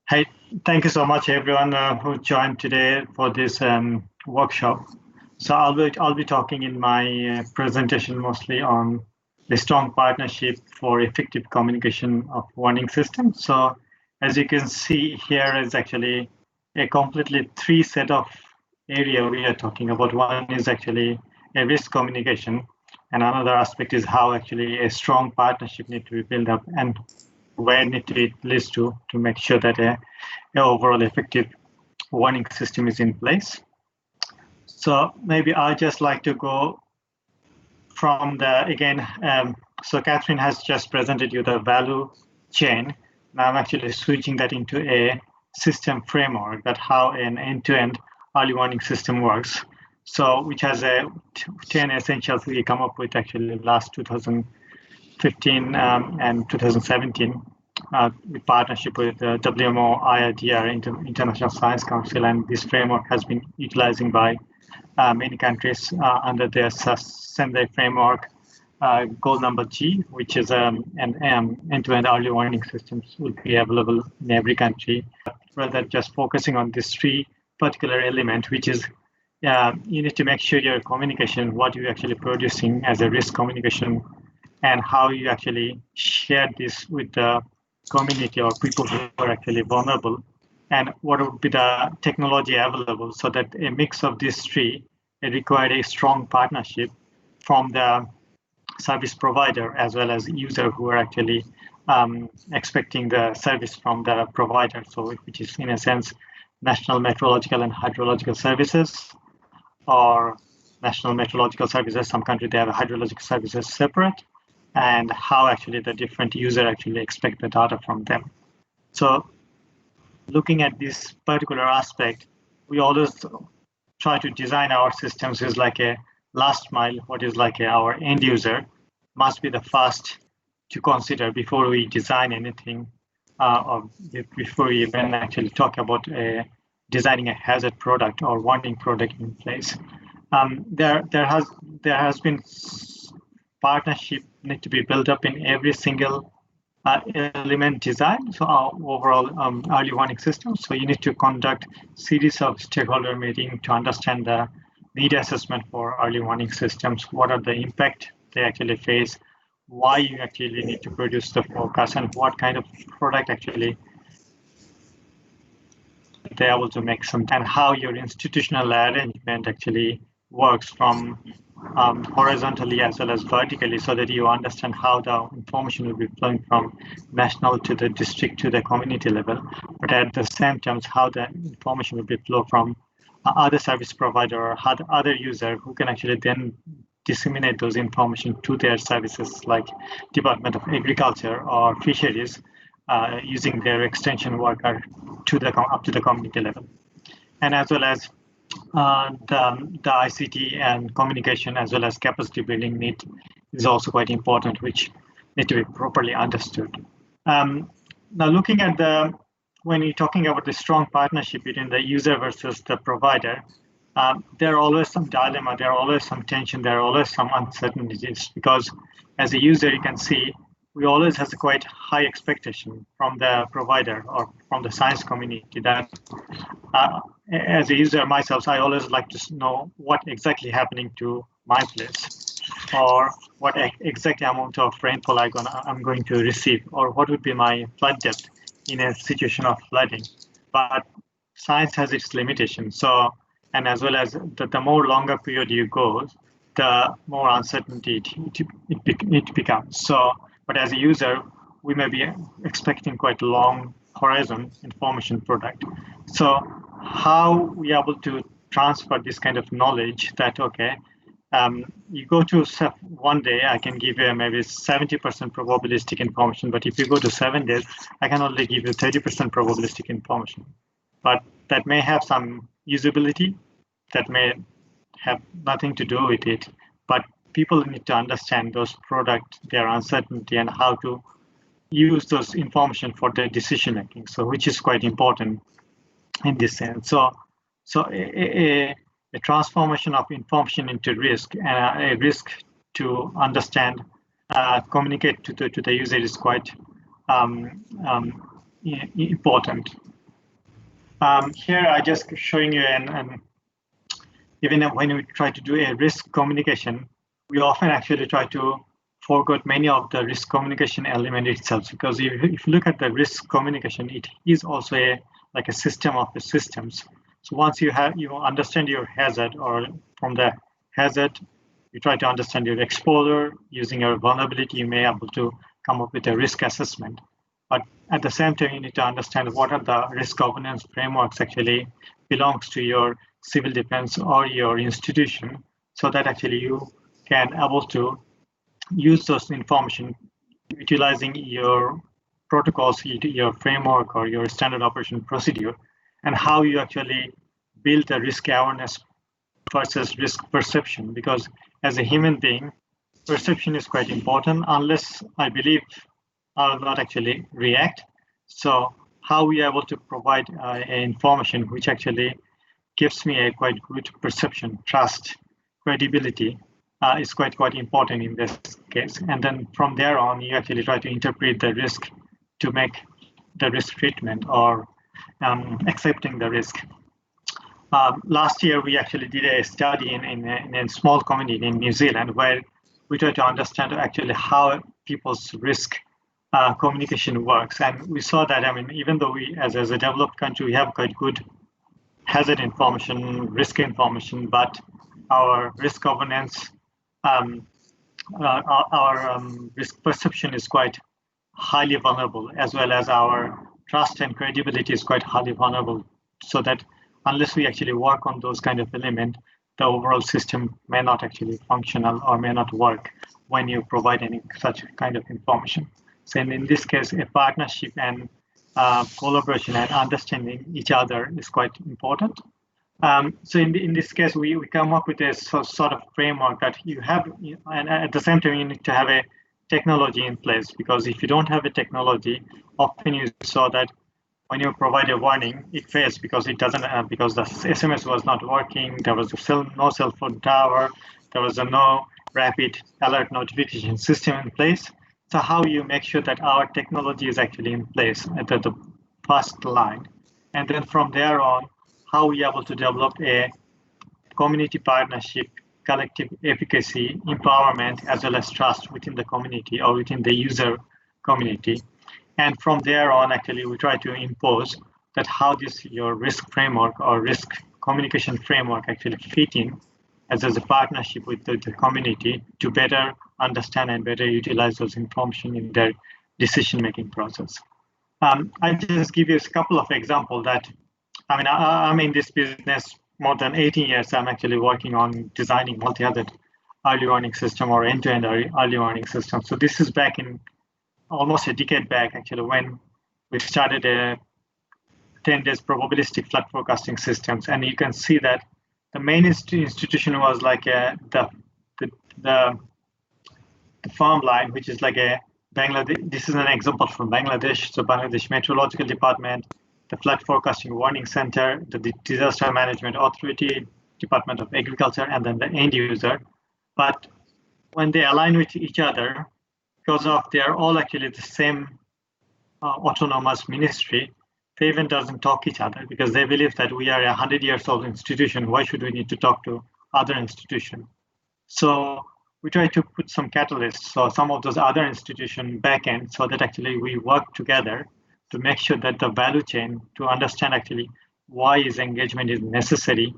Hey, thank you so much, everyone who joined today for this workshop. So I'll be talking in my presentation mostly on the strong partnership for effective communication of warning systems. So as you can see here is actually a completely three set of area we are talking about. One is actually a risk communication, and another aspect is how actually a strong partnership need to be built up and where it leads to make sure that a overall effective warning system is in place. So maybe I just like to go from the again. So Catherine has just presented you the value chain. Now I'm actually switching that into a system framework that how an end-to-end early warning system works. So which has a 10 essentials we come up with actually last 2015 and 2017 with partnership with WMO, IIDR, International Science Council, and this framework has been utilizing by many countries under their Sendai framework. Goal number G, which is an end-to-end early warning systems, will be available in every country. Rather just focusing on this three particular element, which is you need to make sure your communication, what you're actually producing as a risk communication, and how you actually share this with the community or people who are actually vulnerable, and what would be the technology available, so that a mix of these three, it required a strong partnership from the service provider as well as user who are actually expecting the service from the provider. So which is in a sense National Meteorological and Hydrological Services or National Meteorological Services. Some countries they have hydrological services separate, and how actually the different user actually expect the data from them. So looking at this particular aspect, we always try to design our systems is like a last mile, what is like our end user must be the first to consider before we design anything, or before we even actually talk about designing a hazard product or warning product in place. There has been partnership need to be built up in every single element design. So our overall early warning system. So you need to conduct series of stakeholder meeting to understand the need assessment for early warning systems. What are the impact they actually face? Why you actually need to produce the forecast, and what kind of product actually they're able to make some, and how your institutional arrangement actually works from horizontally as well as vertically, so that you understand how the information will be flowing from national to the district to the community level, but at the same time how the information will be flow from other service provider or other user who can actually then disseminate those information to their services like Department of Agriculture or Fisheries, using their extension worker to the up to the community level, and as well as the ICT and communication as well as capacity building need is also quite important, which need to be properly understood. Now, looking at when you're talking about the strong partnership between the user versus the provider, there are always some dilemma, there are always some tension, there are always some uncertainties, because as a user, you can see we always has a quite high expectation from the provider or from the science community that as a user myself, I always like to know what exactly happening to my place, or what exact amount of rainfall I'm going to receive, or what would be my flood depth in a situation of flooding. But science has its limitations. So, and as well as the more longer period you go, the more uncertainty it becomes. So, but as a user, we may be expecting quite long horizon information product. So how we are able to transfer this kind of knowledge that, okay, you go to one day, I can give you maybe 70% probabilistic information, but if you go to 7 days, I can only give you 30% probabilistic information. But that may have some usability, that may have nothing to do with it, but people need to understand those products, their uncertainty, and how to use those information for their decision making. So, which is quite important in this sense. So a transformation of information into risk, and a risk to understand, communicate to the user is quite important. Here I just showing you an even when we try to do a risk communication, we often actually try to forget many of the risk communication element itself, because if you look at the risk communication, it is also like a system of the systems. So once you understand your hazard, or from the hazard you try to understand your exposure, using your vulnerability you may be able to come up with a risk assessment. But at the same time, you need to understand what are the risk governance frameworks actually belongs to your civil defense or your institution, so that actually you can able to use those information utilizing your protocols, your framework or your standard operation procedure, and how you actually build the risk awareness versus risk perception. Because as a human being, perception is quite important. Unless I believe, I will not actually react. So how we are able to provide information which actually gives me a quite good perception, trust, credibility is quite important in this case. And then from there on, you actually try to interpret the risk to make the risk treatment or accepting the risk. Last year, we actually did a study in a small community in New Zealand, where we tried to understand actually how people's risk communication works. And we saw that, I mean, even though we, as a developed country, we have quite good hazard information, risk information, but our risk governance, our risk perception is quite highly vulnerable, as well as our trust and credibility is quite highly vulnerable. So that unless we actually work on those kind of elements, the overall system may not actually functional or may not work when you provide any such kind of information. So in this case, a partnership and collaboration and understanding each other is quite important. So in this case, we come up with a sort of framework that you have, and at the same time, you need to have a technology in place, because if you don't have a technology, often you saw that when you provide a warning, it fails because it doesn't because the SMS was not working. There was no cell phone tower. There was no rapid alert notification system in place. So how you make sure that our technology is actually in place at the first line, and then from there on, how we are able to develop a community partnership, collective efficacy, empowerment, as well as trust within the community or within the user community. And from there on, actually, we try to impose that how this your risk framework or risk communication framework actually fit in as a partnership with the community to better understand and better utilize those information in their decision-making process. I just give you a couple of examples that, I mean, I'm in this business more than 18 years. I'm actually working on designing multi-hazard early warning system or end-to-end early warning system. So this is back in almost a decade back, actually, when we started a 10 days probabilistic flood forecasting systems. And you can see that the main institution was like the farmline, which is like a Bangladesh. This is an example from Bangladesh. So Bangladesh Meteorological Department, the Flood Forecasting Warning Center, the Disaster Management Authority, Department of Agriculture, and then the end user. But when they align with each other, because of they are all actually the same autonomous ministry, they even doesn't talk each other, because they believe that we are a 100 years old institution. Why should we need to talk to other institutions? So we try to put some catalysts, so some of those other institution backend, so that actually we work together to make sure that the value chain, to understand actually why is engagement is necessary,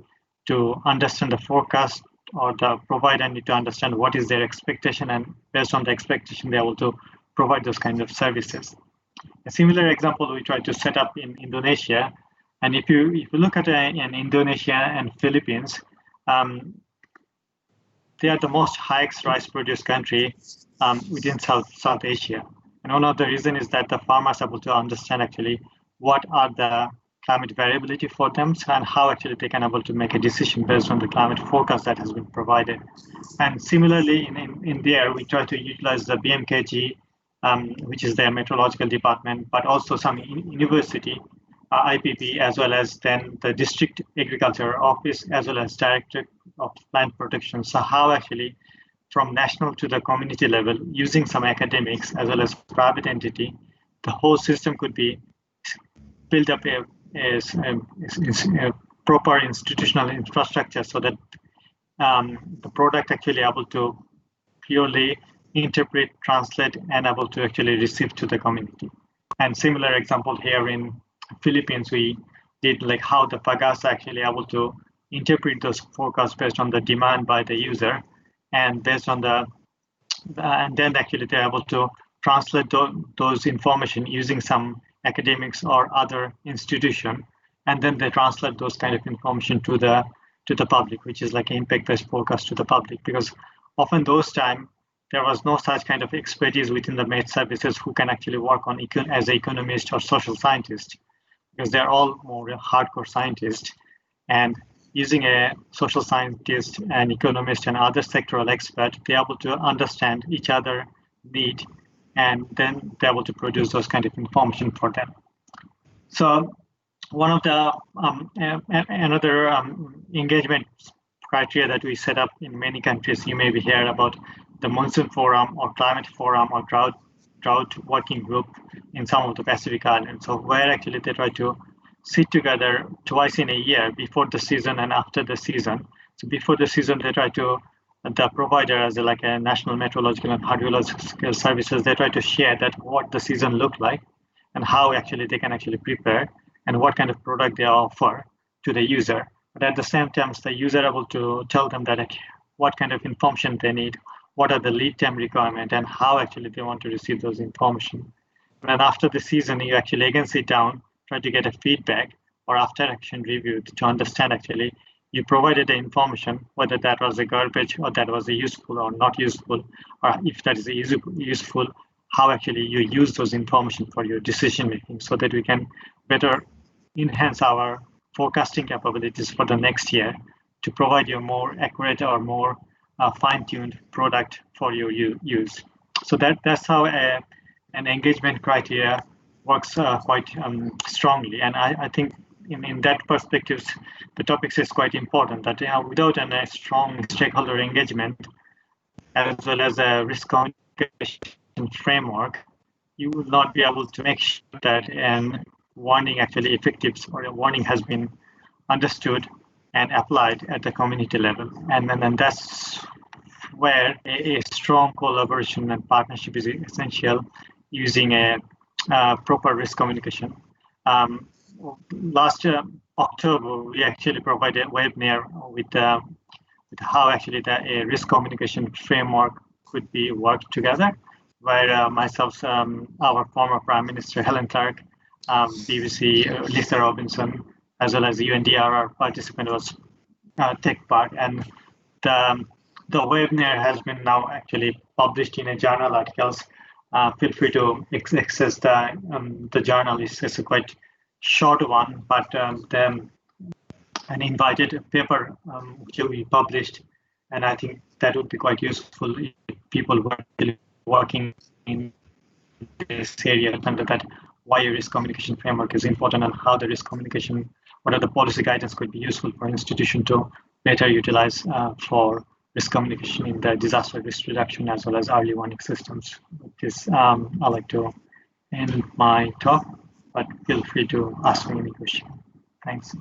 to understand the forecast, or the provider need to understand what is their expectation, and based on the expectation, they're able to provide those kinds of services. A similar example we try to set up in Indonesia, and if you look at in Indonesia and Philippines, they are the most highest rice produce country within South Asia. And one of the reasons is that the farmers are able to understand actually what are the climate variability for them, and how actually they can able to make a decision based on the climate forecast that has been provided. And similarly, in there, we try to utilize the BMKG, which is their meteorological department, but also some university, IPP, as well as then the district agriculture office, as well as director of plant protection. So how actually from national to the community level, using some academics as well as private entity, the whole system could be built up proper institutional infrastructure so that the product actually able to purely interpret, translate, and able to actually receive to the community. And similar example here in Philippines, we did like how the Pagas actually able to interpret those forecasts based on the demand by the user, and based on and then actually they're able to translate those information using some academics or other institution, and then they translate those kind of information to the public, which is like impact-based forecast to the public. Because often those time there was no such kind of expertise within the med services who can actually work on as an economist or social scientist, because they're all more hardcore scientists, and using a social scientist and economist and other sectoral expert, they're able to understand each other need, and then they're able to produce those kind of information for them. So one of the another engagement criteria that we set up in many countries, you may be heard about the Monsoon Forum or Climate Forum or Drought Working Group in some of the Pacific Islands. So where actually they try to sit together twice in a year, before the season and after the season. So before the season, they try to, the provider as like a National Meteorological and Hydrological Services, they try to share that what the season looked like and how actually they can actually prepare and what kind of product they offer to the user. But at the same time, the user able to tell them that what kind of information they need, what are the lead time requirement, and how actually they want to receive those information. And then after the season, you actually again sit down, try to get a feedback or after action review to understand actually you provided the information, whether that was a garbage or that was a useful or not useful, or if that is a useful, how actually you use those information for your decision making, so that we can better enhance our forecasting capabilities for the next year to provide you a more accurate or more fine-tuned product for your use. So that's how an engagement criteria works quite strongly. And I think in that perspective, the topics is quite important, that without a strong stakeholder engagement, as well as a risk communication framework, you will not be able to make sure that an warning actually effective or a warning has been understood and applied at the community level. And then that's where a strong collaboration and partnership is essential, using a proper risk communication. Last October, we actually provided a webinar with how actually a risk communication framework could be worked together, where myself, our former Prime Minister Helen Clark, BBC Lisa Robinson, as well as the UNDRR participant was take part. And the webinar has been now actually published in a journal articles. Feel free to access the journal. It's a quite short one, but an invited paper which will be published, and I think that would be quite useful if people were working in this area, and that why a risk communication framework is important and how the risk communication, what are the policy guidance could be useful for an institution to better utilize for risk communication in the disaster risk reduction as well as early warning systems. With this, I'd like to end my talk, but feel free to ask me any question. Thanks.